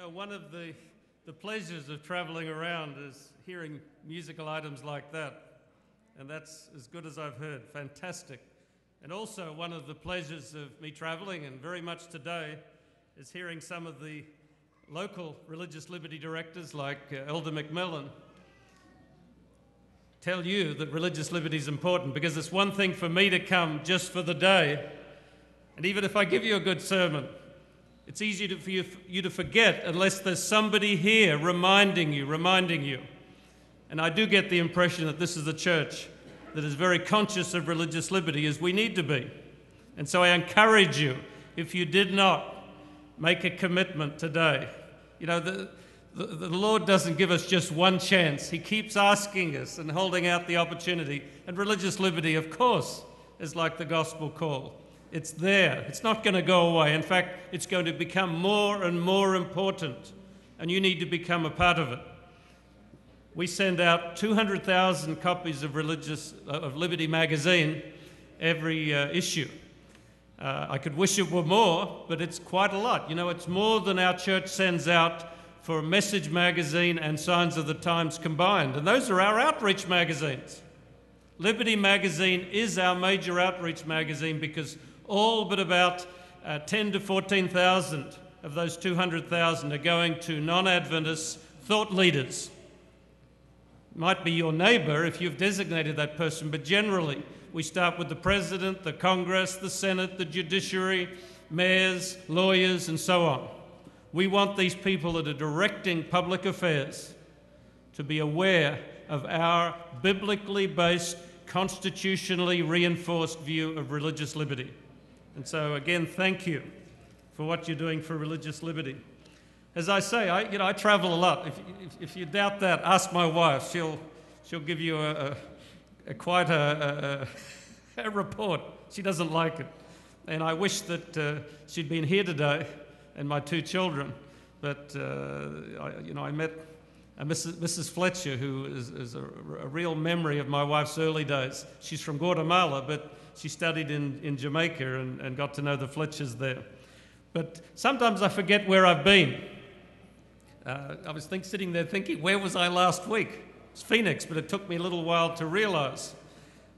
know, one of the pleasures of traveling around is hearing musical items like that. And that's as good as I've heard. Fantastic. And also one of the pleasures of me traveling, and very much today, is hearing some of the local religious liberty directors like Elder McMillan tell you that religious liberty is important, because it's one thing for me to come just for the day, and even if I give you a good sermon, it's easy for you to forget unless there's somebody here reminding you. And I do get the impression that this is a church that is very conscious of religious liberty, as we need to be. And so I encourage you, if you did not make a commitment today, you know, the Lord doesn't give us just one chance. He keeps asking us and holding out the opportunity. And religious liberty, of course, is like the gospel call. It's there. It's not going to go away. In fact, it's going to become more and more important, and you need to become a part of it. We send out 200,000 copies of Liberty magazine every issue. I could wish it were more, but it's quite a lot. You know, it's more than our church sends out for Message magazine and Signs of the Times combined, and those are our outreach magazines. Liberty magazine is our major outreach magazine, because all but about 10 to 14,000 of those 200,000 are going to non-Adventist thought leaders. Might be your neighbour if you've designated that person, but generally we start with the President, the Congress, the Senate, the judiciary, mayors, lawyers, and so on. We want these people that are directing public affairs to be aware of our biblically based, constitutionally reinforced view of religious liberty. And so again, thank you for what you're doing for religious liberty. As I say, I travel a lot. If you doubt that, ask my wife. She'll give you quite a report. She doesn't like it, and I wish that she'd been here today, and my two children. But I met Mrs. Fletcher, who is a real memory of my wife's early days. She's from Guatemala, but she studied in Jamaica and got to know the Fletchers there. But sometimes I forget where I've been. I was sitting there thinking, where was I last week? It's Phoenix, but it took me a little while to realize.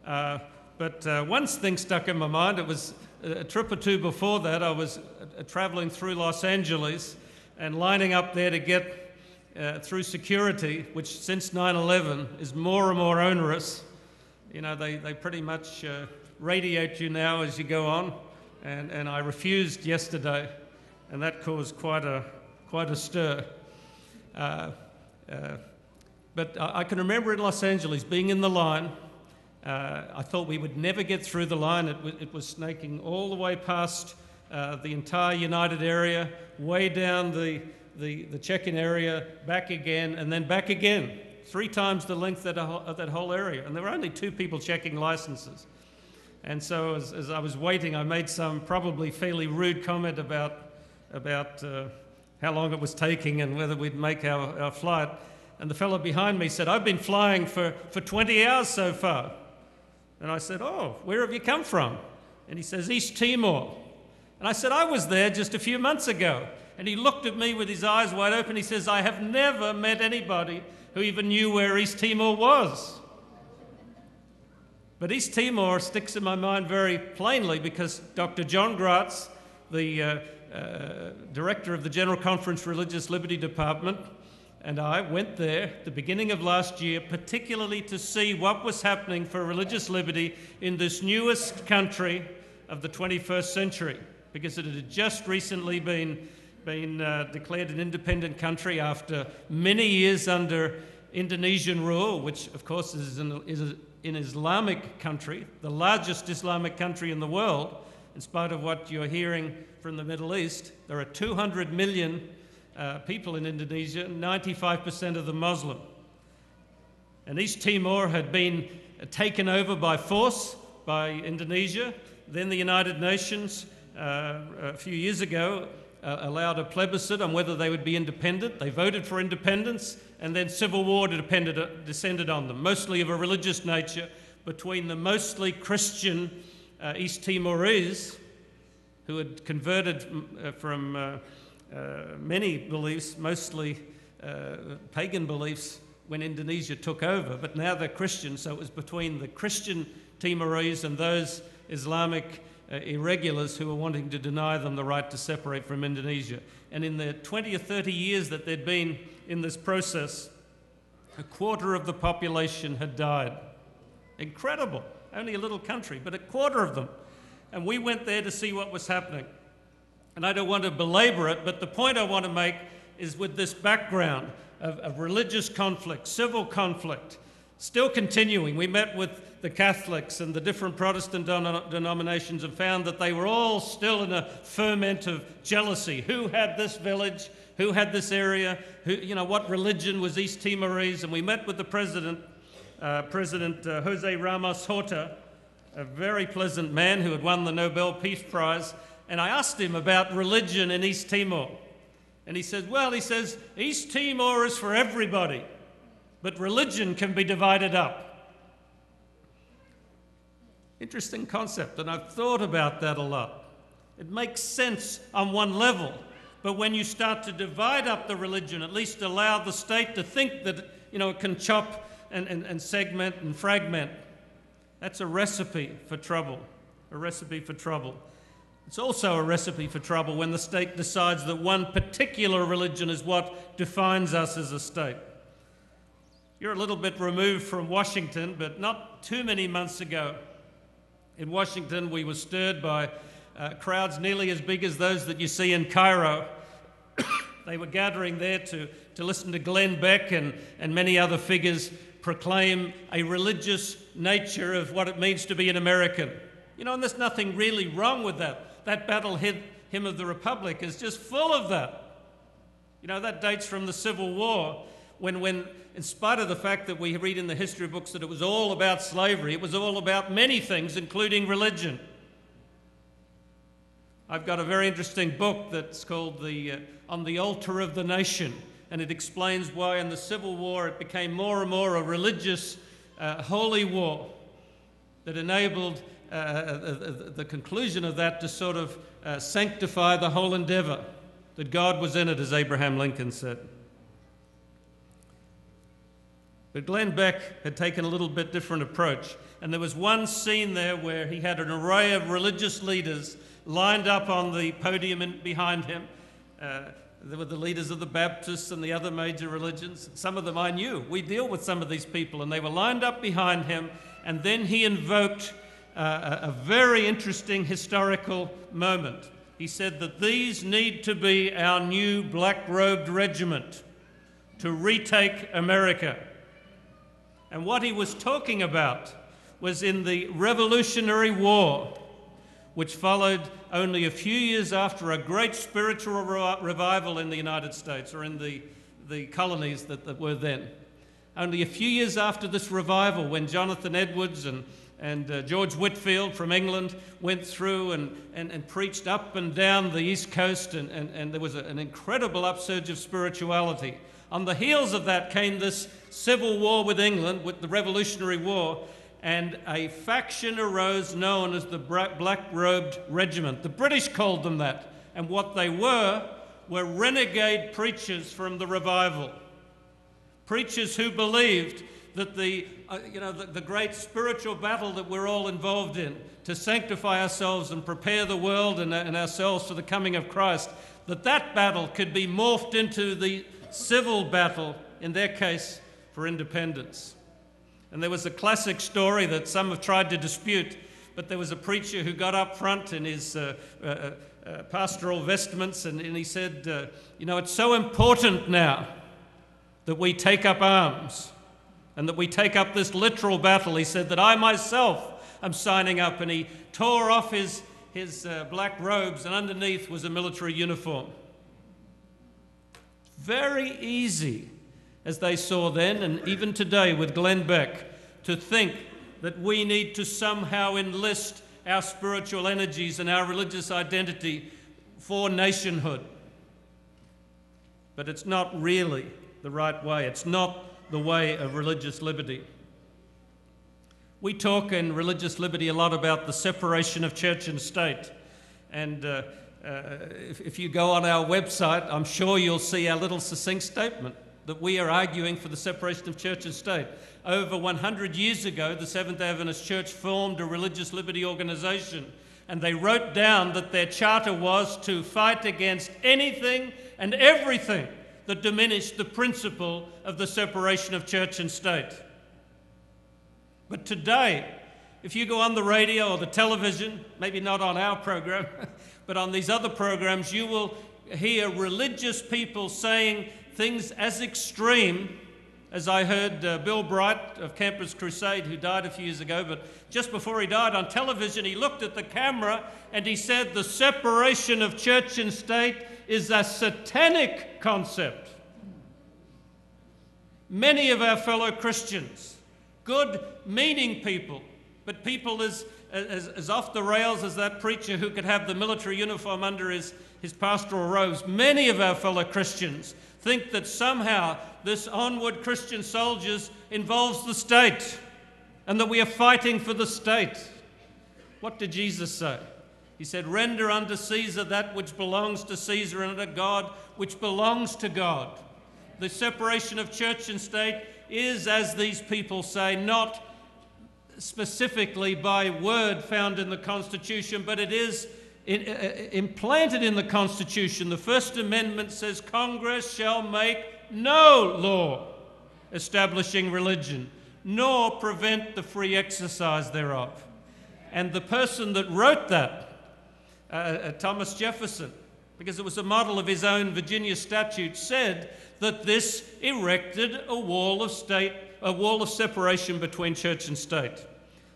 But one thing stuck in my mind. It was a trip or two before that. I was traveling through Los Angeles and lining up there to get through security, which since 9/11 is more and more onerous. You know, they pretty much radiate you now as you go on. And I refused yesterday, and that caused quite a stir. But I can remember in Los Angeles being in the line. I thought we would never get through the line. It was snaking all the way past the entire United area, way down the check-in area, back again, and then back again. 3 times the length of that whole area. And there were only 2 people checking licenses. And so as I was waiting, I made some probably fairly rude comment about how long it was taking and whether we'd make our flight. And the fellow behind me said, "I've been flying for 20 hours so far." And I said, "Oh, where have you come from?" And he says, "East Timor." And I said, "I was there just a few months ago." And he looked at me with his eyes wide open. He says, "I have never met anybody who even knew where East Timor was." But East Timor sticks in my mind very plainly because Dr. John Gratz, the director of the General Conference Religious Liberty Department, and I went there at the beginning of last year, particularly to see what was happening for religious liberty in this newest country of the 21st century, because it had just recently been declared an independent country after many years under Indonesian rule, which of course is an Islamic country, the largest Islamic country in the world. In spite of what you're hearing from the Middle East, there are 200 million people in Indonesia, 95% of them Muslim. And East Timor had been taken over by force by Indonesia. Then the United Nations, a few years ago, allowed a plebiscite on whether they would be independent. They voted for independence, and then civil war descended on them, mostly of a religious nature, between the mostly Christian East Timorese, who had converted from many beliefs, mostly pagan beliefs, when Indonesia took over, but now they're Christian, so it was between the Christian Timorese and those Islamic irregulars who were wanting to deny them the right to separate from Indonesia. And in the 20 or 30 years that they'd been in this process, a quarter of the population had died. Incredible. Only a little country, but a quarter of them. And we went there to see what was happening. And I don't want to belabor it, but the point I want to make is with this background of religious conflict, civil conflict, still continuing. We met with the Catholics and the different Protestant denominations and found that they were all still in a ferment of jealousy. Who had this village? Who had this area? What religion was East Timorese? And we met with the President Jose Ramos Horta, a very pleasant man who had won the Nobel Peace Prize. And I asked him about religion in East Timor. And he said, East Timor is for everybody, but religion can be divided up. Interesting concept, and I've thought about that a lot. It makes sense on one level, but when you start to divide up the religion, at least allow the state to think that it can chop and segment and fragment, that's a recipe for trouble, It's also a recipe for trouble when the state decides that one particular religion is what defines us as a state. You're a little bit removed from Washington, but not too many months ago in Washington, we were stirred by crowds nearly as big as those that you see in Cairo. They were gathering there to listen to Glenn Beck and many other figures proclaim a religious nature of what it means to be an American. And there's nothing really wrong with that. That battle hymn of the Republic is just full of that. That dates from the Civil War, when in spite of the fact that we read in the history books that it was all about slavery, it was all about many things, including religion. I've got a very interesting book that's called On the Altar of the Nation, and it explains why in the Civil War it became more and more a religious holy war that enabled the conclusion of that to sort of sanctify the whole endeavor, that God was in it, as Abraham Lincoln said. But Glenn Beck had taken a little bit different approach, and there was one scene there where he had an array of religious leaders lined up on the podium behind him. There were the leaders of the Baptists and the other major religions. Some of them I knew. We deal with some of these people, and they were lined up behind him, and then he invoked a very interesting historical moment. He said that these need to be our new black-robed regiment to retake America. And what he was talking about was in the Revolutionary War, which followed only a few years after a great spiritual revival in the United States, or in the colonies that were then. Only a few years after this revival, when Jonathan Edwards and George Whitefield from England went through and preached up and down the East Coast, and there was an incredible upsurge of spirituality. On the heels of that came this civil war with England, with the Revolutionary War, and a faction arose known as the Black-Robed Regiment. The British called them that, and what they were renegade preachers from the revival. Preachers who believed that the great spiritual battle that we're all involved in, to sanctify ourselves and prepare the world and ourselves for the coming of Christ, that battle could be morphed into the civil battle, in their case, for independence. And there was a classic story that some have tried to dispute, but there was a preacher who got up front in his pastoral vestments, and he said, it's so important now that we take up arms and that we take up this literal battle. He said that I myself am signing up, and he tore off his black robes, and underneath was a military uniform. Very easy, as they saw then, and even today with Glenn Beck, to think that we need to somehow enlist our spiritual energies and our religious identity for nationhood. But it's not really the right way. It's not the way of religious liberty. We talk in religious liberty a lot about the separation of church and state, and if you go on our website, I'm sure you'll see our little succinct statement that we are arguing for the separation of church and state. Over 100 years ago, the Seventh-day Adventist Church formed a religious liberty organization, and they wrote down that their charter was to fight against anything and everything that diminished the principle of the separation of church and state. But today, if you go on the radio or the television, maybe not on our program, but on these other programs, you will hear religious people saying things as extreme as I heard Bill Bright of Campus Crusade, who died a few years ago, but just before he died on television, he looked at the camera and he said the separation of church and state is a satanic concept. Many of our fellow Christians, good-meaning people, but people as off the rails as that preacher who could have the military uniform under his pastoral robes, many of our fellow Christians think that somehow this onward Christian soldiers involves the state and that we are fighting for the state. What did Jesus say? He said, "Render unto Caesar that which belongs to Caesar, and unto God which belongs to God." The separation of church and state is, as these people say, not specifically by word found in the Constitution, but it is implanted in the Constitution. The First Amendment says Congress shall make no law establishing religion, nor prevent the free exercise thereof. And the person that wrote that, Thomas Jefferson, because it was a model of his own Virginia statute, said that this erected a wall of separation between church and state.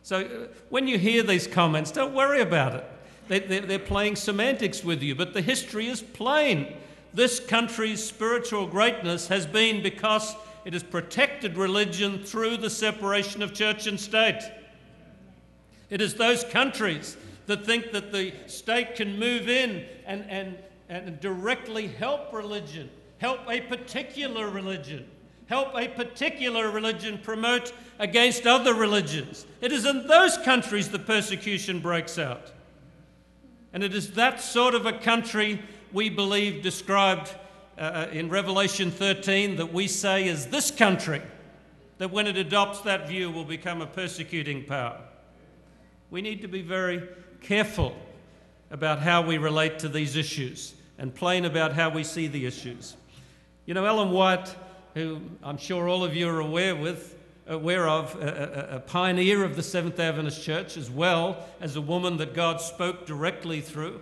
So when you hear these comments, don't worry about it. They're playing semantics with you, but the history is plain. This country's spiritual greatness has been because it has protected religion through the separation of church and state. It is those countries that think that the state can move in and directly help religion, help a particular religion promote against other religions. It is in those countries the persecution breaks out. And it is that sort of a country we believe described in Revelation 13 that we say is this country, that when it adopts that view will become a persecuting power. We need to be very careful about how we relate to these issues and plain about how we see the issues. You know, Ellen White, who I'm sure all of you are aware of, a pioneer of the Seventh-day Adventist Church, as well as a woman that God spoke directly through.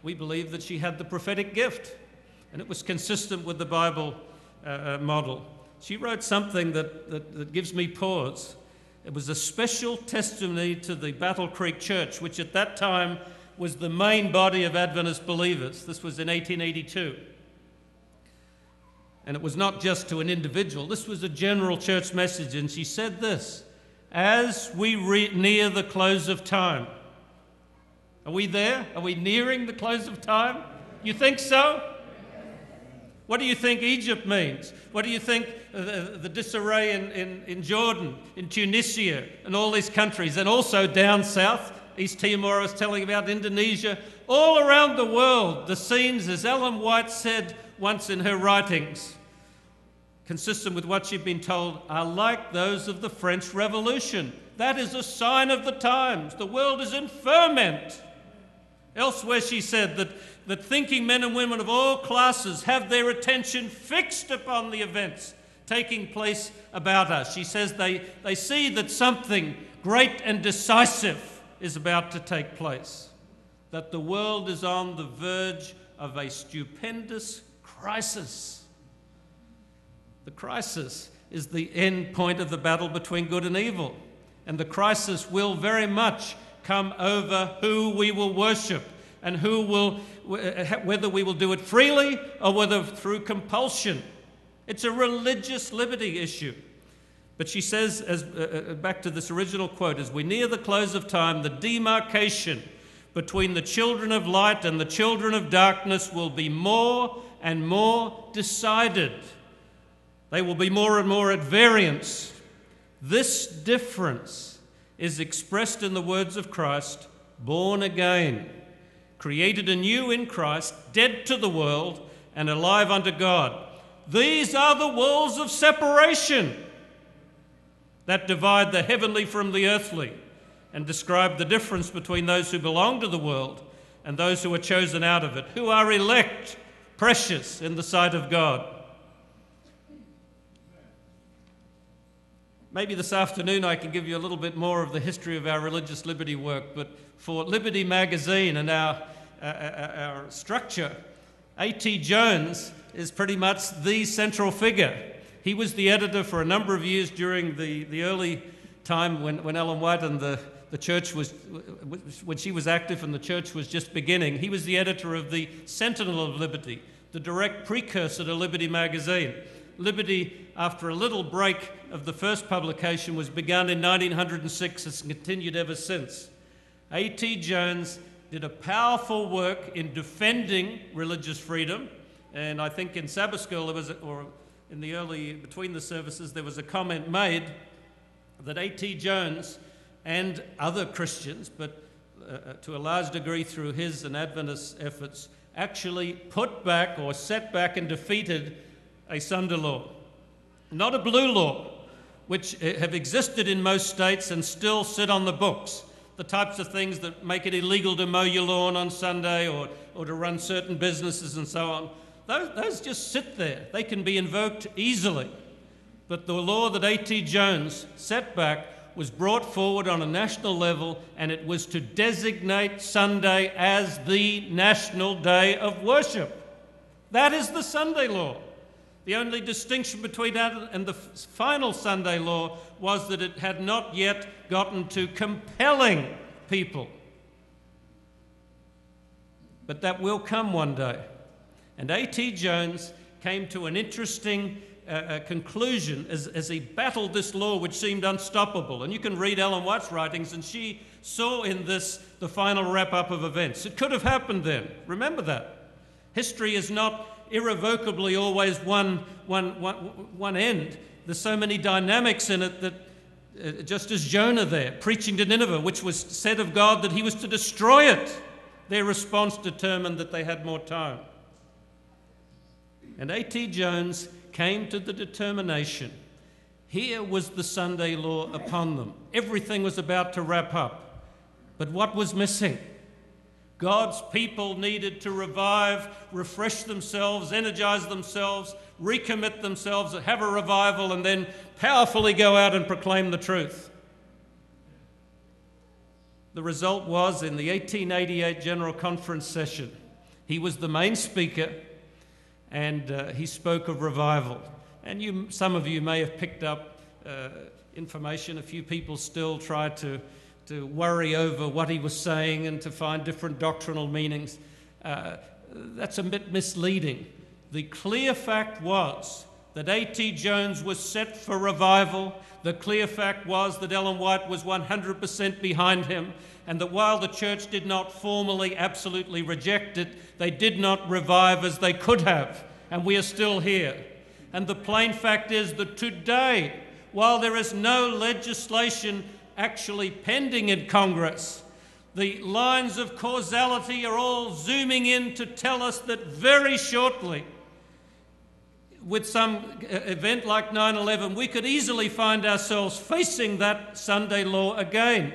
We believe that she had the prophetic gift, and it was consistent with the Bible model. She wrote something that gives me pause. It was a special testimony to the Battle Creek Church, which at that time was the main body of Adventist believers. This was in 1882. And it was not just to an individual. This was a general church message. And she said this: as we near the close of time. Are we there? Are we nearing the close of time? You think so? What do you think Egypt means? What do you think the disarray in Jordan, in Tunisia, and all these countries, and also down south, East Timor, I was telling about, Indonesia, all around the world, the scenes, as Ellen White said once in her writings, consistent with what she'd been told, are like those of the French Revolution. That is a sign of the times. The world is in ferment. Elsewhere she said that thinking men and women of all classes have their attention fixed upon the events taking place about us. She says they see that something great and decisive is about to take place, that the world is on the verge of a stupendous crisis. The crisis is the end point of the battle between good and evil, and the crisis will very much come over who we will worship and whether we will do it freely or whether through compulsion. It's a religious liberty issue. But she says, back to this original quote, as we near the close of time, the demarcation between the children of light and the children of darkness will be more and more decided. They will be more and more at variance. This difference is expressed in the words of Christ, born again. created anew in Christ, dead to the world and alive unto God. These are the walls of separation that divide the heavenly from the earthly and describe the difference between those who belong to the world and those who are chosen out of it, who are elect, precious in the sight of God. Maybe this afternoon I can give you a little bit more of the history of our religious liberty work, but for Liberty magazine and our structure, A.T. Jones is pretty much the central figure. He was the editor for a number of years during the early time when Ellen White and the church was, when she was active and the church was just beginning. He was the editor of the Sentinel of Liberty, the direct precursor to Liberty magazine. Liberty, after a little break of the first publication, was begun in 1906 and continued ever since. A.T. Jones did a powerful work in defending religious freedom, and I think in Sabbath school there was, or in the early, between the services, there was a comment made that A.T. Jones and other Christians, but to a large degree through his and Adventist efforts, actually put back or set back and defeated a Sunday law, not a blue law, which have existed in most states and still sit on the books. The types of things that make it illegal to mow your lawn on Sunday or to run certain businesses and so on. Those just sit there. They can be invoked easily. But the law that A.T. Jones set back was brought forward on a national level, and it was to designate Sunday as the national day of worship. That is the Sunday law. The only distinction between that and the final Sunday law was that it had not yet gotten to compelling people. But that will come one day. And A.T. Jones came to an interesting conclusion as he battled this law which seemed unstoppable. And you can read Ellen White's writings, and she saw in this the final wrap-up of events. It could have happened then. Remember that. History is not irrevocably always one end. There's so many dynamics in it that, just as Jonah there, preaching to Nineveh, which was said of God that he was to destroy it, their response determined that they had more time. And A.T. Jones came to the determination, here was the Sunday law upon them. Everything was about to wrap up. But what was missing? God's people needed to revive, refresh themselves, energize themselves, recommit themselves, have a revival, and then powerfully go out and proclaim the truth. The result was in the 1888 General Conference session, he was the main speaker, and he spoke of revival. And some of you may have picked up information. A few people still try to worry over what he was saying and to find different doctrinal meanings. That's a bit misleading. The clear fact was that A.T. Jones was set for revival. The clear fact was that Ellen White was 100% behind him, and that while the church did not formally, absolutely reject it, they did not revive as they could have, and we are still here. And the plain fact is that today, while there is no legislation actually pending in Congress, the lines of causality are all zooming in to tell us that very shortly, with some event like 9/11, we could easily find ourselves facing that Sunday law again.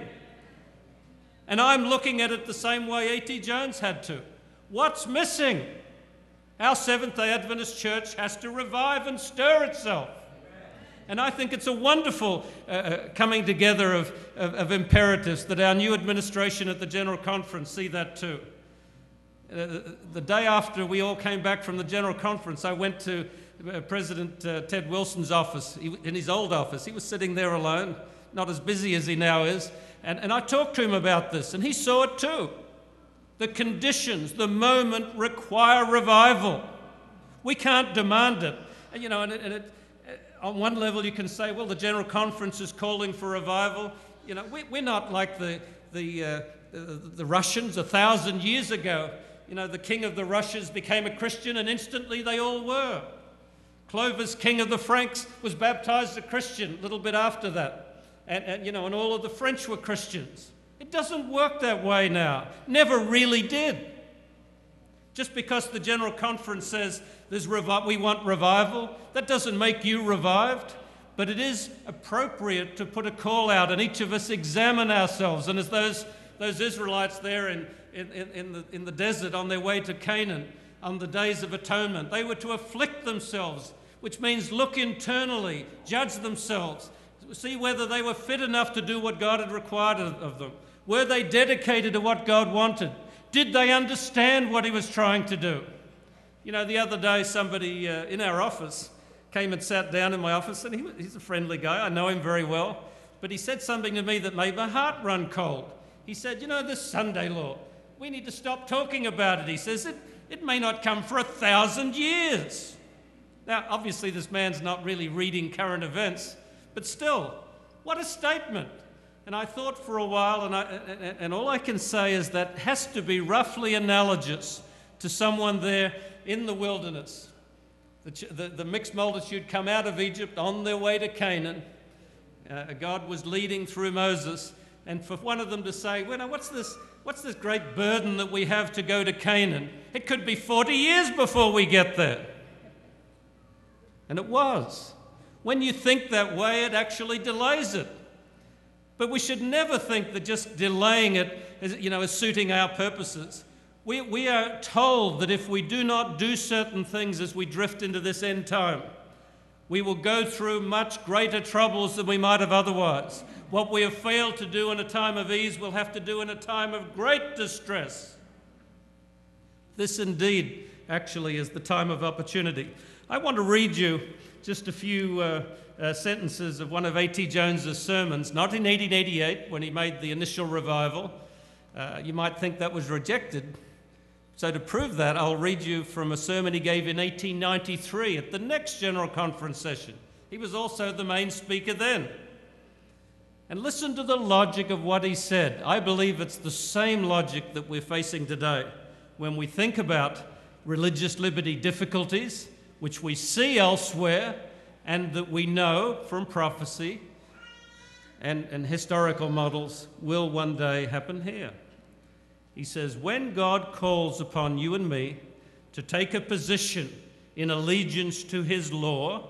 And I'm looking at it the same way A.T. Jones had to. What's missing? Our Seventh-day Adventist Church has to revive and stir itself. And I think it's a wonderful coming together of imperatives that our new administration at the General Conference see that too. The day after we all came back from the General Conference, I went to President Ted Wilson's office, in his old office. He was sitting there alone, not as busy as he now is. And I talked to him about this, and he saw it too. The conditions, the moment require revival. We can't demand it. And, you know, on one level you can say, well, the General Conference is calling for revival. You know, we're not like the Russians 1,000 years ago. You know, the king of the Russians became a Christian and instantly they all were. Clovis, king of the Franks, was baptized a Christian a little bit after that. And all of the French were Christians. It doesn't work that way now. Never really did. Just because the General Conference says we want revival, that doesn't make you revived. But it is appropriate to put a call out and each of us examine ourselves. And as those Israelites there in the desert on their way to Canaan on the days of atonement, they were to afflict themselves, which means look internally, judge themselves, see whether they were fit enough to do what God had required of them. Were they dedicated to what God wanted? Did they understand what he was trying to do? You know, the other day somebody in our office came and sat down in my office, and he's a friendly guy. I know him very well. But he said something to me that made my heart run cold. He said, you know, this Sunday law, we need to stop talking about it. He says, it may not come for 1,000 years. Now, obviously, this man's not really reading current events, but still, what a statement. And I thought for a while, and all I can say is that has to be roughly analogous to someone there in the wilderness. The mixed multitude come out of Egypt on their way to Canaan. God was leading through Moses. And for one of them to say, well, now what's this great burden that we have to go to Canaan? It could be 40 years before we get there. And it was. When you think that way, it actually delays it. But we should never think that just delaying it is suiting our purposes. We are told that if we do not do certain things as we drift into this end time, we will go through much greater troubles than we might have otherwise. What we have failed to do in a time of ease, we'll have to do in a time of great distress. This indeed actually is the time of opportunity. I want to read you just a few sentences of one of A.T. Jones's sermons, not in 1888 when he made the initial revival. You might think that was rejected. So to prove that, I'll read you from a sermon he gave in 1893 at the next General Conference session. He was also the main speaker then. And listen to the logic of what he said. I believe it's the same logic that we're facing today when we think about religious liberty difficulties, which we see elsewhere and that we know from prophecy and historical models will one day happen here. He says, when God calls upon you and me to take a position in allegiance to his law,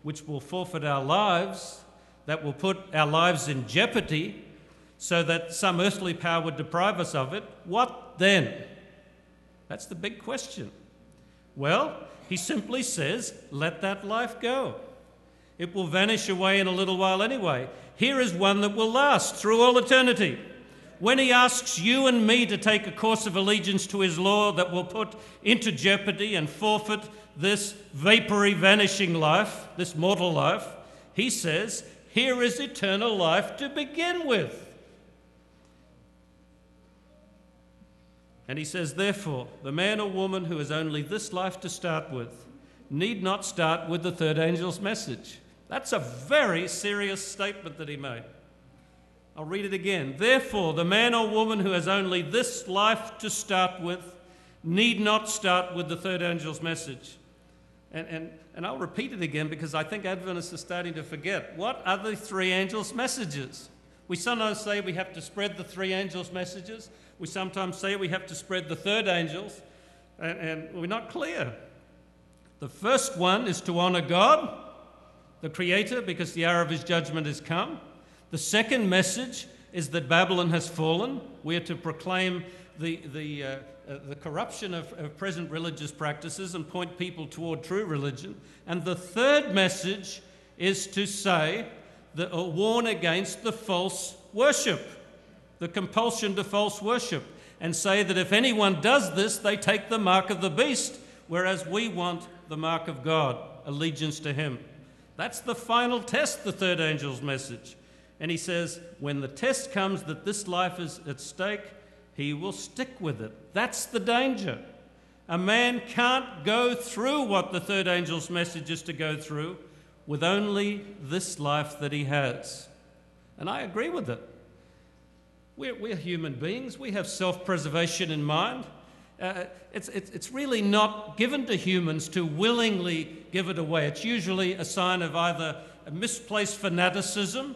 which will forfeit our lives, that will put our lives in jeopardy so that some earthly power would deprive us of it, what then? That's the big question. Well, he simply says, let that life go. It will vanish away in a little while anyway. Here is one that will last through all eternity. When he asks you and me to take a course of allegiance to his law that will put into jeopardy and forfeit this vapory, vanishing life, this mortal life, he says, here is eternal life to begin with. And he says, therefore, the man or woman who has only this life to start with need not start with the third angel's message. That's a very serious statement that he made. I'll read it again. Therefore, the man or woman who has only this life to start with need not start with the third angel's message. And I'll repeat it again because I think Adventists are starting to forget. What are the three angels' messages? We sometimes say we have to spread the three angels' messages. We sometimes say we have to spread the third angels, and we're not clear. The first one is to honor God, the Creator, because the hour of his judgment has come. The second message is that Babylon has fallen. We are to proclaim the corruption of present religious practices and point people toward true religion. And the third message is to say that, or warn against the false worship, the compulsion to false worship, and say that if anyone does this, they take the mark of the beast, whereas we want the mark of God, allegiance to him. That's the final test, the third angel's message. And he says, when the test comes that this life is at stake, he will stick with it. That's the danger. A man can't go through what the third angel's message is to go through with only this life that he has. And I agree with it. We're human beings. We have self-preservation in mind. It's really not given to humans to willingly give it away. It's usually a sign of either a misplaced fanaticism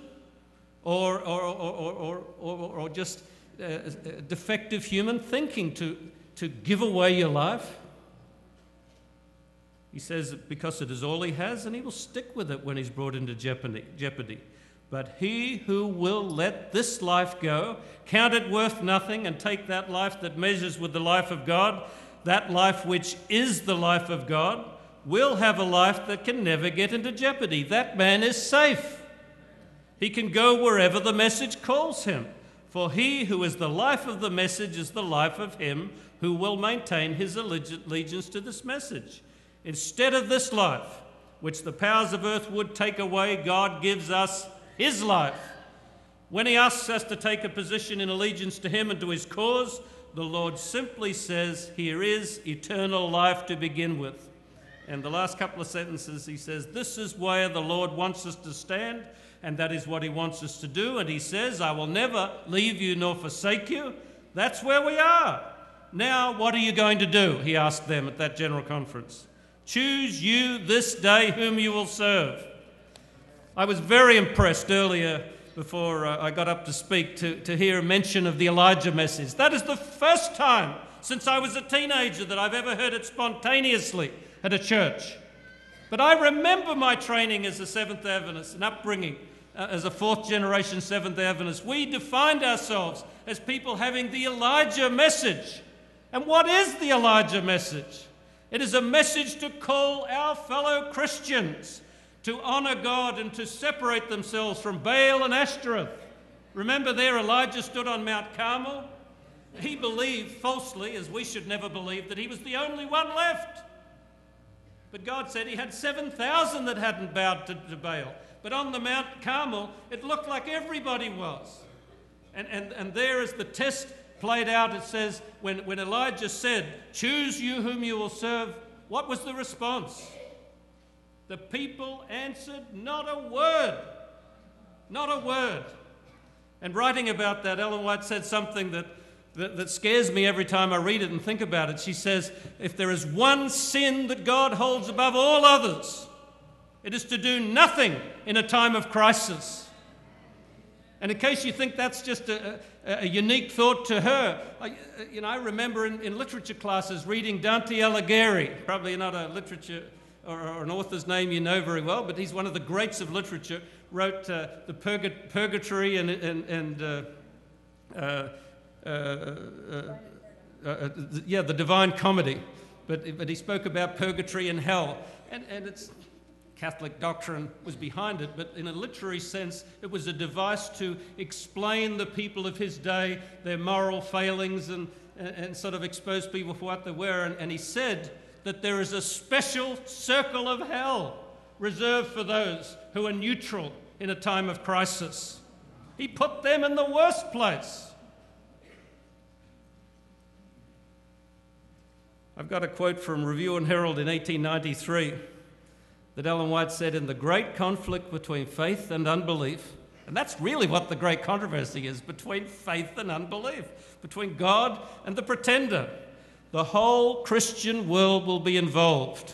or just defective human thinking to to give away your life? He says because it is all he has, and he will stick with it when he's brought into jeopardy. But he who will let this life go, count it worth nothing, and take that life that measures with the life of God, that life which is the life of God, will have a life that can never get into jeopardy. That man is safe. He can go wherever the message calls him. For he who is the life of the message is the life of him who will maintain his allegiance to this message. Instead of this life, which the powers of earth would take away, God gives us his life. When he asks us to take a position in allegiance to him and to his cause, the Lord simply says, here is eternal life to begin with. And the last couple of sentences, he says, this is where the Lord wants us to stand, and that is what he wants us to do. And he says, I will never leave you nor forsake you. That's where we are. Now, what are you going to do? He asked them at that general conference. Choose you this day whom you will serve. I was very impressed earlier before I got up to speak to hear a mention of the Elijah message. That is the first time since I was a teenager that I've ever heard it spontaneously at a church. But I remember my training as a Seventh-day Adventist, an upbringing as a fourth-generation Seventh-day Adventist. We defined ourselves as people having the Elijah message. And what is the Elijah message? It is a message to call our fellow Christians to honor God and to separate themselves from Baal and Ashtoreth. Remember there, Elijah stood on Mount Carmel. He believed falsely, as we should never believe, that he was the only one left. But God said he had 7,000 that hadn't bowed to Baal. But on the Mount Carmel, it looked like everybody was. And there as the test played out, it says, when Elijah said, choose you whom you will serve, what was the response? The people answered, not a word. Not a word. And writing about that, Ellen White said something that scares me every time I read it and think about it. She says, if there is one sin that God holds above all others, it is to do nothing in a time of crisis. And in case you think that's just a unique thought to her, I remember in literature classes reading Dante Alighieri, probably not a literature or an author's name you know very well, but he's one of the greats of literature, wrote the Purgatory and the Divine Comedy, but he spoke about purgatory and hell, and it's Catholic doctrine was behind it, but in a literary sense, it was a device to explain the people of his day, their moral failings, and sort of expose people for what they were. And he said that there is a special circle of hell reserved for those who are neutral in a time of crisis. He put them in the worst place. I've got a quote from Review and Herald in 1893 that Ellen White said, in the great conflict between faith and unbelief, and that's really what the great controversy is, between faith and unbelief, between God and the pretender, the whole Christian world will be involved.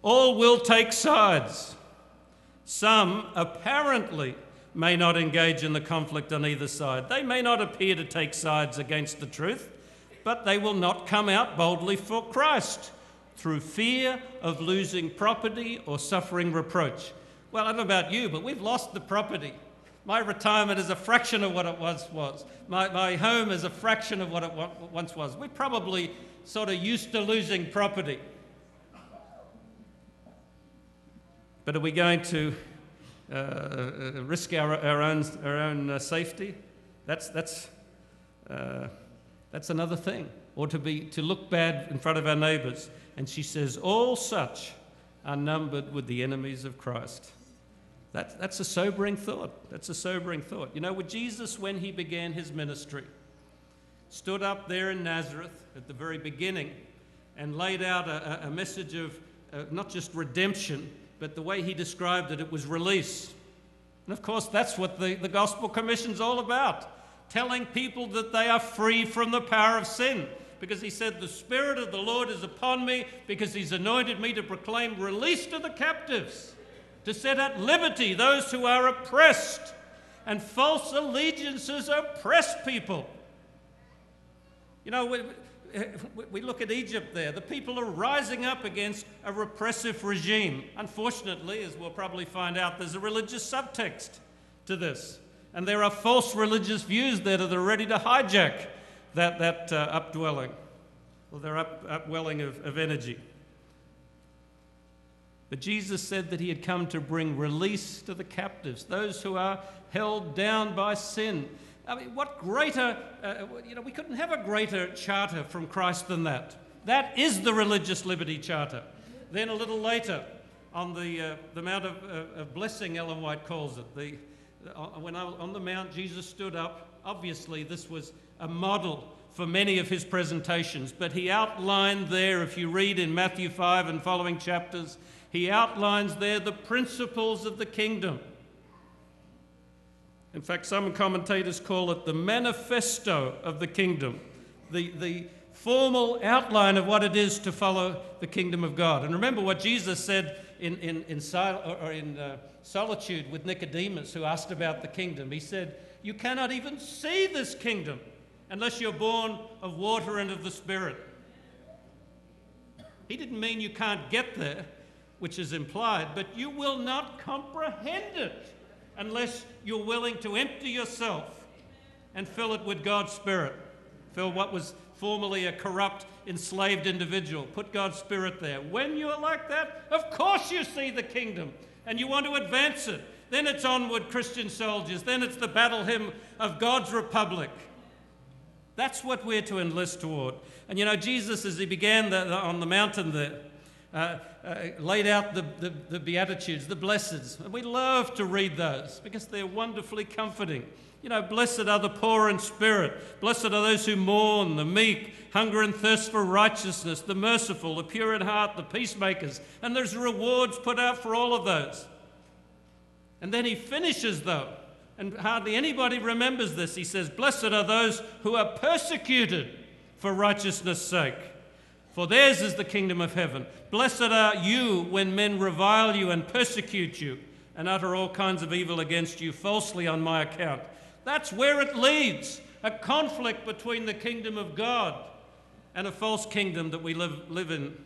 All will take sides. Some apparently may not engage in the conflict on either side. They may not appear to take sides against the truth, but they will not come out boldly for Christ through fear of losing property or suffering reproach. Well, I don't know about you, but we've lost the property. My retirement is a fraction of what it once was. My home is a fraction of what it once was. We're probably sort of used to losing property. But are we going to risk our own safety? That's another thing. Or to look bad in front of our neighbours. And she says, all such are numbered with the enemies of Christ. That's a sobering thought. That's a sobering thought. You know, with Jesus, when he began his ministry, stood up there in Nazareth at the very beginning and laid out a message of not just redemption, but the way he described it, it was release. And of course, that's what the Gospel Commission's all about, telling people that they are free from the power of sin. Because he said, the Spirit of the Lord is upon me because he's anointed me to proclaim release to the captives, to set at liberty those who are oppressed. And false allegiances oppress people. You know, we look at Egypt there. The people are rising up against a repressive regime. Unfortunately, as we'll probably find out, there's a religious subtext to this. And there are false religious views there that are ready to hijack that updwelling, or their upwelling of energy. But Jesus said that he had come to bring release to the captives, those who are held down by sin. I mean, what greater, we couldn't have a greater charter from Christ than that. That is the religious liberty charter. Then a little later, on the Mount of Blessing, Ellen White calls it, when on the Mount Jesus stood up. Obviously, this was a model for many of his presentations, but he outlined there, if you read in Matthew 5 and following chapters, he outlines there the principles of the kingdom. In fact, some commentators call it the manifesto of the kingdom, the formal outline of what it is to follow the kingdom of God. And remember what Jesus said in solitude with Nicodemus, who asked about the kingdom. He said, "You cannot even see this kingdom unless you're born of water and of the Spirit." He didn't mean you can't get there, which is implied, but you will not comprehend it unless you're willing to empty yourself and fill it with God's Spirit. Fill what was formerly a corrupt, enslaved individual. Put God's Spirit there. When you're like that, of course you see the kingdom and you want to advance it. Then it's onward, Christian soldiers. Then it's the battle hymn of God's republic. That's what we're to enlist toward. And Jesus, as he began on the mountain there, laid out the Beatitudes, the Blesseds. And we love to read those because they're wonderfully comforting. Blessed are the poor in spirit. Blessed are those who mourn, the meek, hunger and thirst for righteousness, the merciful, the pure in heart, the peacemakers. And there's rewards put out for all of those. And then he finishes, though, and hardly anybody remembers this. He says, "Blessed are those who are persecuted for righteousness' sake, for theirs is the kingdom of heaven. Blessed are you when men revile you and persecute you and utter all kinds of evil against you falsely on my account." That's where it leads, a conflict between the kingdom of God and a false kingdom that we live in.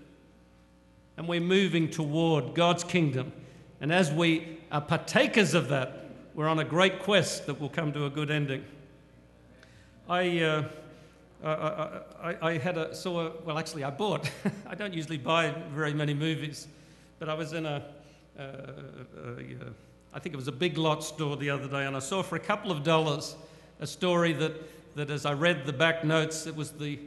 And we're moving toward God's kingdom. And as we are partakers of that, we're on a great quest that will come to a good ending. I bought. I don't usually buy very many movies, but I was in I think it was a Big Lot store the other day, and I saw for a couple of dollars a story that as I read the back notes, it was the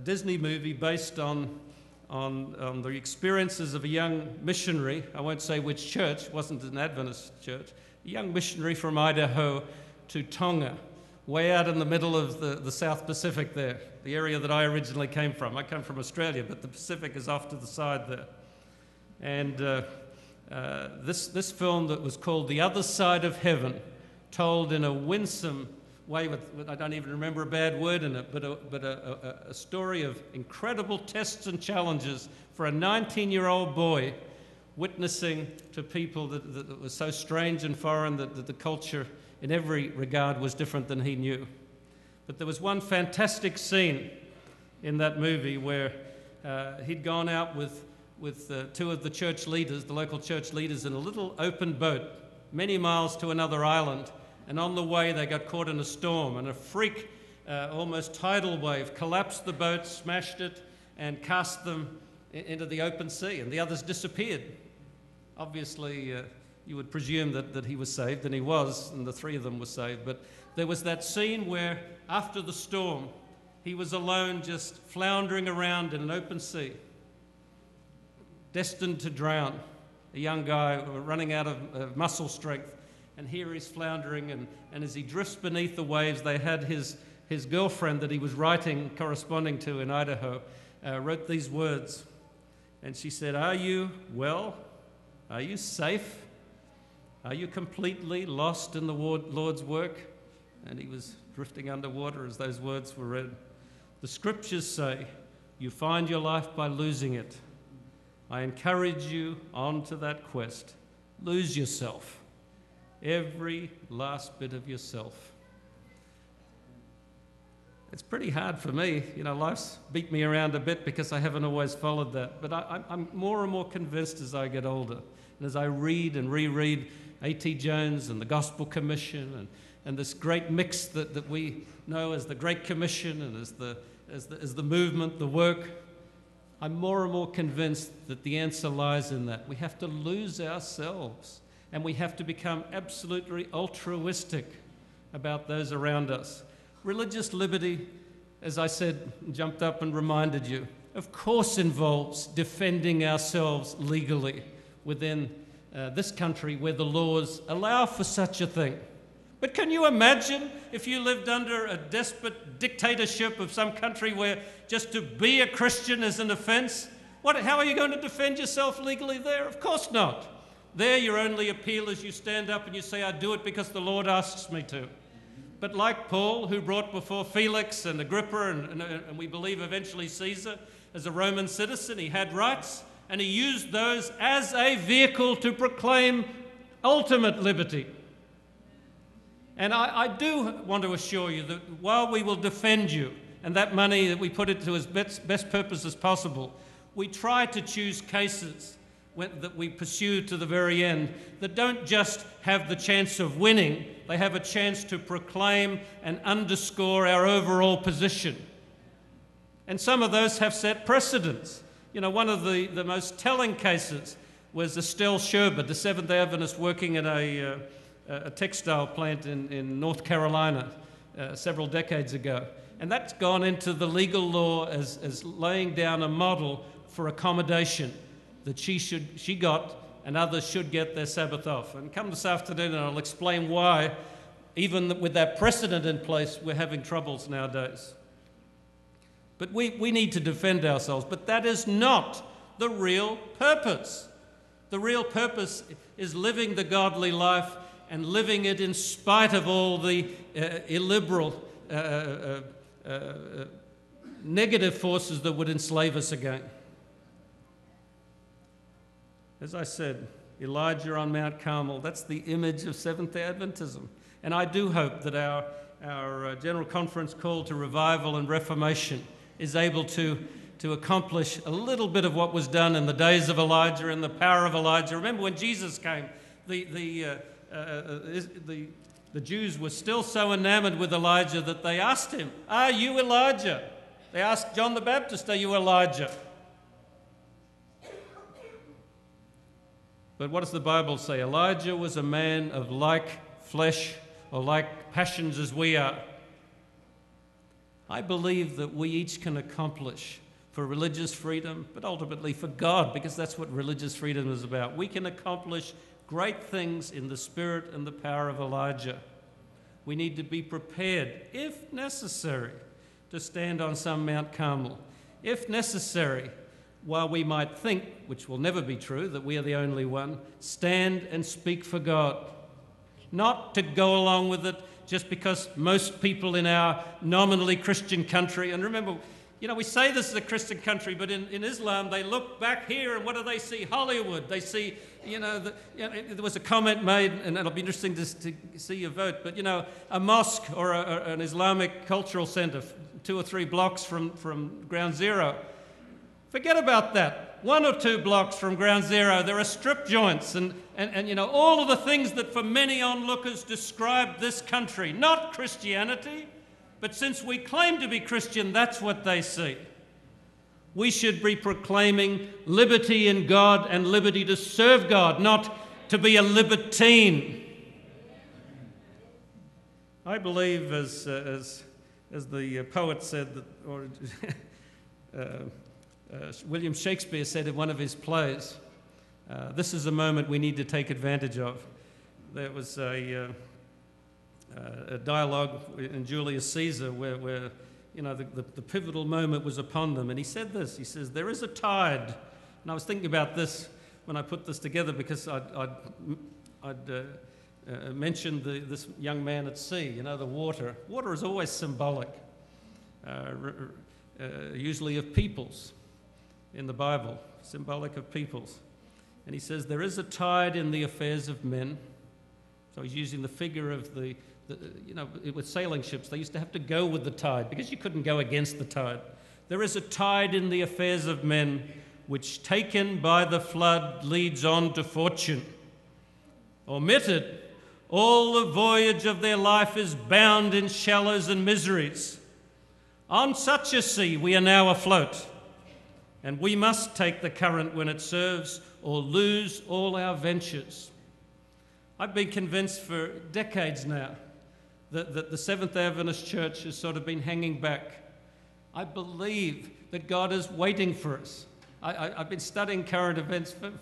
Disney movie based on the experiences of a young missionary. I won't say which church, it wasn't an Adventist church, a young missionary from Idaho to Tonga, way out in the middle of the South Pacific there, the area that I originally came from. I come from Australia, but the Pacific is off to the side there. And this film that was called The Other Side of Heaven, told in a winsome way with I don't even remember a bad word in it, but a story of incredible tests and challenges for a 19-year-old boy witnessing to people that was so strange and foreign that the culture in every regard was different than he knew. But there was one fantastic scene in that movie where he'd gone out with two of the church leaders, the local church leaders, in a little open boat many miles to another island. And on the way, they got caught in a storm, and a freak, almost tidal wave collapsed the boat, smashed it, and cast them into the open sea, and the others disappeared. Obviously, you would presume that he was saved, and he was, and the three of them were saved. But there was that scene where, after the storm, he was alone, just floundering around in an open sea, destined to drown. A young guy running out of muscle strength. And here he's floundering, and as he drifts beneath the waves, they had his girlfriend that he was corresponding to in Idaho, wrote these words. And she said, "Are you well? Are you safe? Are you completely lost in the Lord's work?" And he was drifting underwater as those words were read. The scriptures say, you find your life by losing it. I encourage you on to that quest. Lose yourself. Every last bit of yourself. It's pretty hard for me. Life's beat me around a bit because I haven't always followed that. But I'm more and more convinced as I get older, and as I read and reread A.T. Jones and the Gospel Commission and this great mix that we know as the Great Commission and as the movement, the work, I'm more and more convinced that the answer lies in that. We have to lose ourselves, and we have to become absolutely altruistic about those around us. Religious liberty, as I said, jumped up and reminded you, of course involves defending ourselves legally within this country where the laws allow for such a thing. But can you imagine if you lived under a desperate dictatorship of some country where just to be a Christian is an offense? How are you going to defend yourself legally there? Of course not. There your only appeal is you stand up and you say, I do it because the Lord asks me to. But like Paul, who brought before Felix and Agrippa and we believe eventually Caesar as a Roman citizen, he had rights, and he used those as a vehicle to proclaim ultimate liberty. And I do want to assure you that while we will defend you, and that money that we put into as best purpose as possible, we try to choose cases that we pursue to the very end that don't just have the chance of winning, they have a chance to proclaim and underscore our overall position. And some of those have set precedents. One of the most telling cases was Estelle Sherbert, the Seventh-day Adventist working at a textile plant in North Carolina several decades ago. And that's gone into the legal law as laying down a model for accommodation that she got and others should get their Sabbath off. And come this afternoon and I'll explain why, even with that precedent in place, we're having troubles nowadays. But we need to defend ourselves, but that is not the real purpose. The real purpose is living the godly life and living it in spite of all the illiberal, negative forces that would enslave us again. As I said, Elijah on Mount Carmel, that's the image of Seventh-day Adventism. And I do hope that our General Conference call to revival and reformation is able to accomplish a little bit of what was done in the days of Elijah and the power of Elijah. Remember when Jesus came, the Jews were still so enamored with Elijah that they asked him, are you Elijah? They asked John the Baptist, are you Elijah? But what does the Bible say? Elijah was a man of like flesh or like passions as we are. I believe that we each can accomplish for religious freedom, but ultimately for God, because that's what religious freedom is about. We can accomplish great things in the spirit and the power of Elijah. We need to be prepared, if necessary, to stand on some Mount Carmel. If necessary, while we might think, which will never be true, that we are the only one, stand and speak for God. Not to go along with it just because most people in our nominally Christian country, and remember, we say this is a Christian country, but in Islam, they look back here and what do they see? Hollywood. They see, there was a comment made, and it'll be interesting to see your vote, but, a mosque or an Islamic cultural center 2 or 3 blocks from Ground Zero. Forget about that. 1 or 2 blocks from Ground Zero, there are strip joints and all of the things that for many onlookers describe this country. Not Christianity, but since we claim to be Christian, that's what they see. We should be proclaiming liberty in God and liberty to serve God, not to be a libertine. I believe, as the poet said, William Shakespeare said in one of his plays, this is a moment we need to take advantage of. There was a dialogue in Julius Caesar where the pivotal moment was upon them, and he said this. He says, there is a tide. And I was thinking about this when I put this together because I'd mentioned this young man at sea, the water. Water is always symbolic, usually of peoples in the Bible, symbolic of peoples. And he says, there is a tide in the affairs of men. So he's using the figure of the with sailing ships, they used to have to go with the tide because you couldn't go against the tide. There is a tide in the affairs of men which, taken by the flood, leads on to fortune. Omitted, all the voyage of their life is bound in shallows and miseries. On such a sea we are now afloat, and we must take the current when it serves or lose all our ventures. I've been convinced for decades now that the Seventh-day Adventist Church has sort of been hanging back. I believe that God is waiting for us. I've been studying current events for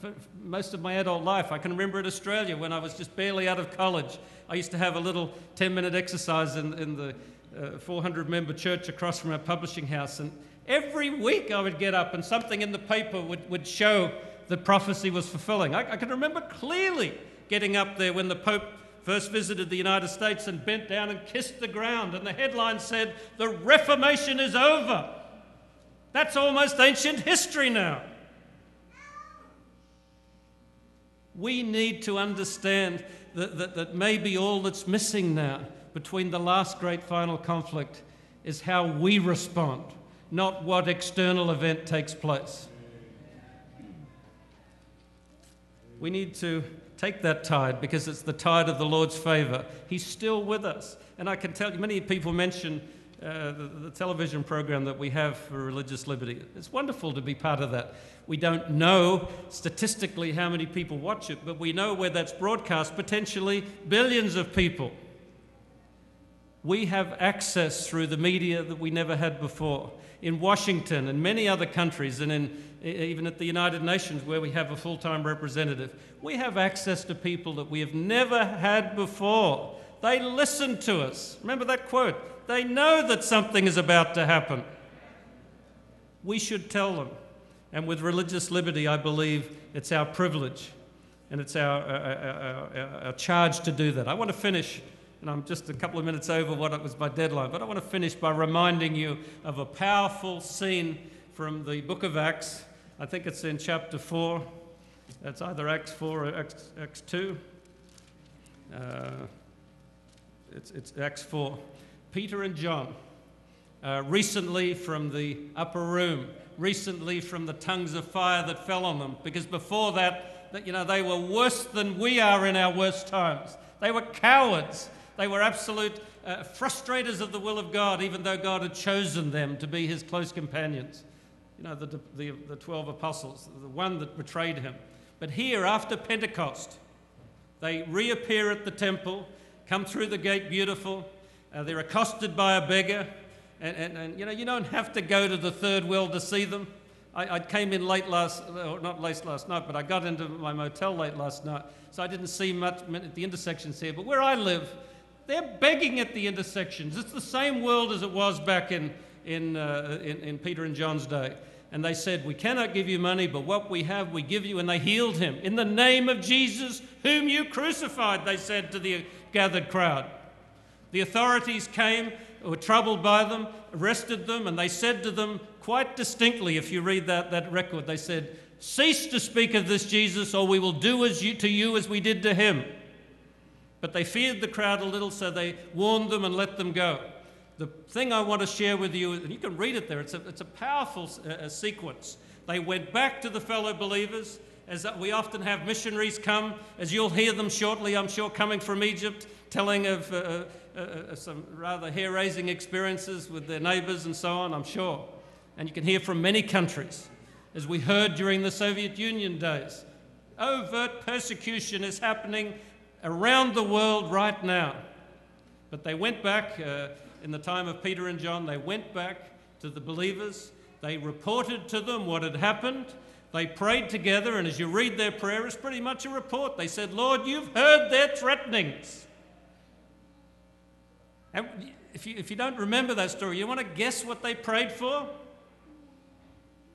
most of my adult life. I can remember in Australia when I was just barely out of college, I used to have a little 10-minute exercise in the 400-member church across from our publishing house. And every week I would get up and something in the paper would show that prophecy was fulfilling. I can remember clearly getting up there when the Pope first visited the United States and bent down and kissed the ground, and the headline said, "The Reformation is over." That's almost ancient history now. We need to understand that maybe all that's missing now between the last great final conflict is how we respond, not what external event takes place. We need to take that tide because it's the tide of the Lord's favor. He's still with us. And I can tell you, many people mention the television program that we have for religious liberty. It's wonderful to be part of that. We don't know statistically how many people watch it, but we know where that's broadcast, potentially billions of people. We have access through the media that we never had before. In Washington and many other countries, and even at the United Nations where we have a full-time representative, we have access to people that we have never had before. They listen to us. Remember that quote? They know that something is about to happen. We should tell them. And with religious liberty, I believe it's our privilege and it's our charge to do that. I want to finish, and I'm just a couple of minutes over what was my deadline, but I want to finish by reminding you of a powerful scene from the book of Acts. I think it's in chapter 4. It's either Acts 4 or Acts 2. It's Acts 4. Peter and John, recently from the upper room, recently from the tongues of fire that fell on them, because before that, they were worse than we are in our worst times. They were cowards. They were absolute frustrators of the will of God, even though God had chosen them to be his close companions. The 12 apostles, the one that betrayed him. But here, after Pentecost, they reappear at the temple, come through the gate beautiful. They're accosted by a beggar, and you don't have to go to the third world to see them. I came in not late last night, but I got into my motel late last night, so I didn't see much at the intersections here. But where I live, they're begging at the intersections. It's the same world as it was back in Peter and John's day. And they said, "We cannot give you money, but what we have we give you." And they healed him. "In the name of Jesus, whom you crucified," they said to the gathered crowd. The authorities came, were troubled by them, arrested them, and they said to them quite distinctly, if you read that record, they said, "Cease to speak of this Jesus, or we will do to you as we did to him." But they feared the crowd a little, so they warned them and let them go. The thing I want to share with you, and you can read it there, it's a powerful sequence. They went back to the fellow believers, as we often have missionaries come, as you'll hear them shortly, I'm sure, coming from Egypt, telling of some rather hair-raising experiences with their neighbours and so on, I'm sure. And you can hear from many countries, as we heard during the Soviet Union days. Overt persecution is happening around the world right now. But they went back, in the time of Peter and John, they went back to the believers. They reported to them what had happened. They prayed together, and as you read their prayer, it's pretty much a report. They said, "Lord, you've heard their threatenings." And if you don't remember that story, you want to guess what they prayed for?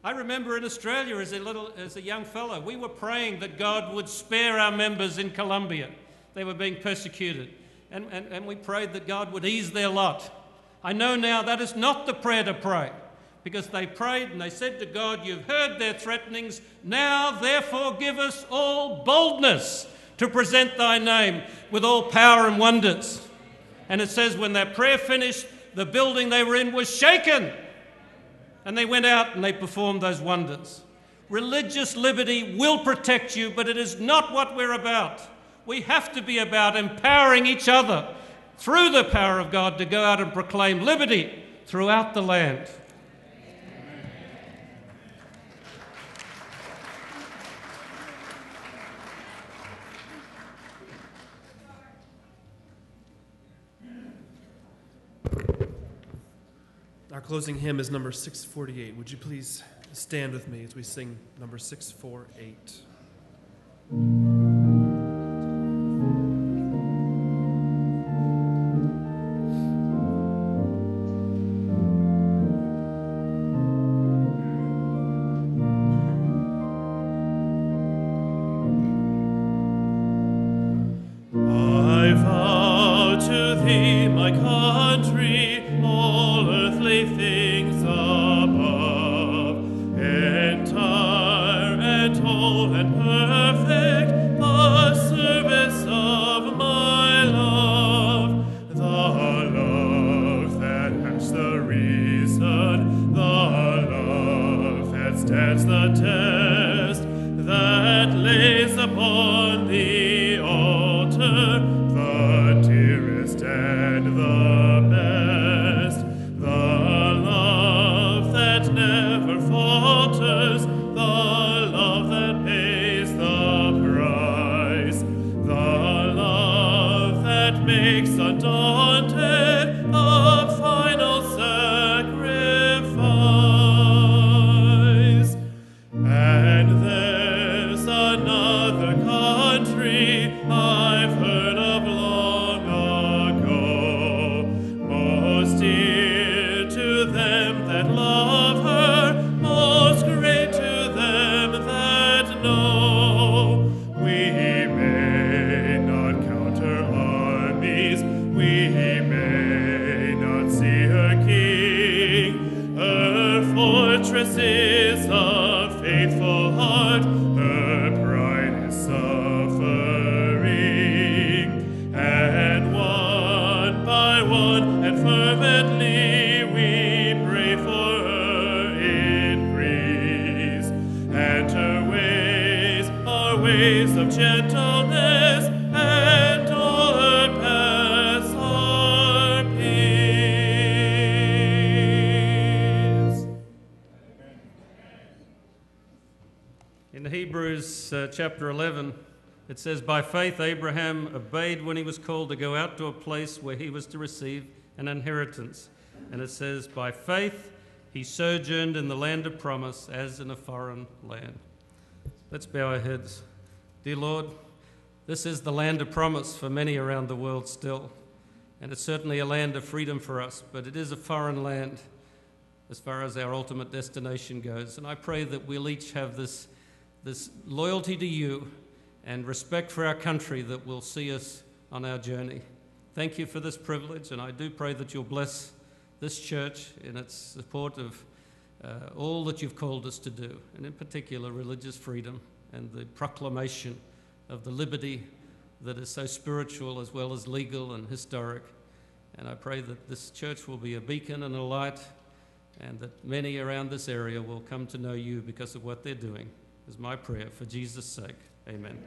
I remember in Australia as a young fellow, we were praying that God would spare our members in Colombia. They were being persecuted. And we prayed that God would ease their lot. I know now that is not the prayer to pray, because they prayed and they said to God, "You've heard their threatenings. Now, therefore, give us all boldness to present thy name with all power and wonders." And it says when that prayer finished, the building they were in was shaken. And they went out and they performed those wonders. Religious liberty will protect you, but it is not what we're about. We have to be about empowering each other through the power of God to go out and proclaim liberty throughout the land. Our closing hymn is number 648. Would you please stand with me as we sing number 648? I vow to thee, my country, all earthly things above, entire and whole and perfect, the service of my love, the love that has the reason, the love that stands the test, that lays upon the altar the dearest and the best, the love that never falters, the love that pays the price, the love that makes undaunted the final sacrifice. And there's another country I've heard of long ago, most dear to them that love her, most great to them that know. We may not count her armies, we may not see her king, her fortress is a faithful heart, her pride is suffering, and one by one and fervently we pray for her increase, and her ways are ways of gentleness, and all her paths are peace. In Hebrews chapter 11, it says, "By faith Abraham obeyed when he was called to go out to a place where he was to receive an inheritance." And it says, "By faith he sojourned in the land of promise as in a foreign land." Let's bow our heads. Dear Lord, this is the land of promise for many around the world still. And it's certainly a land of freedom for us, but it is a foreign land as far as our ultimate destination goes. And I pray that we'll each have this loyalty to you and respect for our country that will see us on our journey. Thank you for this privilege, and I do pray that you'll bless this church in its support of all that you've called us to do, and in particular religious freedom and the proclamation of the liberty that is so spiritual as well as legal and historic. And I pray that this church will be a beacon and a light, and that many around this area will come to know you because of what they're doing, is my prayer for Jesus' sake. Amen.